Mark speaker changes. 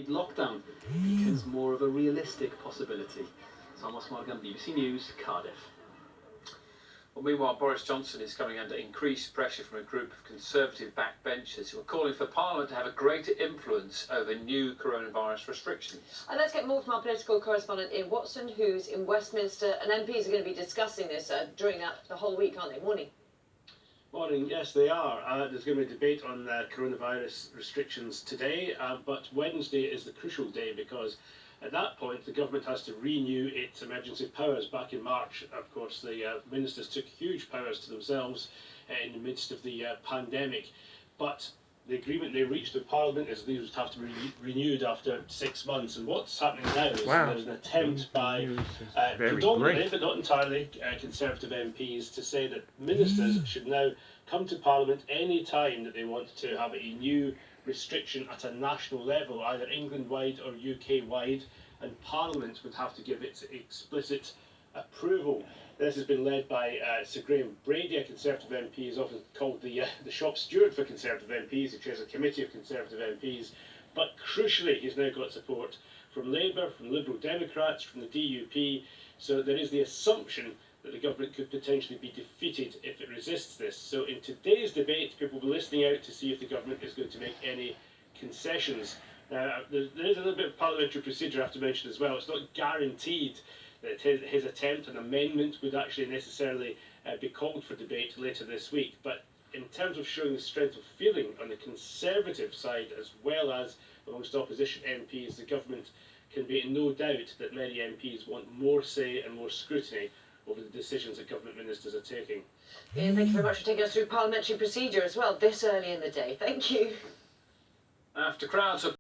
Speaker 1: Lockdown becomes more of a realistic possibility. Thomas Morgan, BBC News, Cardiff.
Speaker 2: Well, meanwhile, Boris Johnson is coming under increased pressure from a group of Conservative backbenchers who are calling for Parliament to have a greater influence over new coronavirus restrictions.
Speaker 3: And let's get more from our political correspondent Ian Watson, who's in Westminster, and MPs are going to be discussing this during the whole week, aren't they? Morning.
Speaker 4: Morning, yes they are. There's going to be a debate on coronavirus restrictions today, but Wednesday is the crucial day because at that point the government has to renew its emergency powers. Back in March, of course, the ministers took huge powers to themselves in the midst of the pandemic, but the agreement they reached with Parliament is these would have to be renewed after 6 months. And what's happening now is there's an attempt by predominantly, but not entirely, Conservative MPs to say that ministers should now come to Parliament any time that they want to have a new restriction at a national level, either England-wide or UK-wide, and Parliament would have to give its explicit approval. This has been led by Sir Graham Brady, a Conservative MP. He's often called the shop steward for Conservative MPs. He chairs a committee of Conservative MPs. But crucially, he's now got support from Labour, from Liberal Democrats, from the DUP. So there is the assumption that the government could potentially be defeated if it resists this. So in today's debate, people will be listening out to see if the government is going to make any concessions. Now, there is a little bit of parliamentary procedure I have to mention as well. It's not guaranteed that his attempt an amendment would actually necessarily be called for debate later this week. But in terms of showing the strength of feeling on the Conservative side as well as amongst opposition MPs, the government can be in no doubt that many MPs want more say and more scrutiny over the decisions that government ministers are taking.
Speaker 3: Ian, thank you very much for taking us through parliamentary procedure as well this early in the day. Thank you.
Speaker 2: After crowds of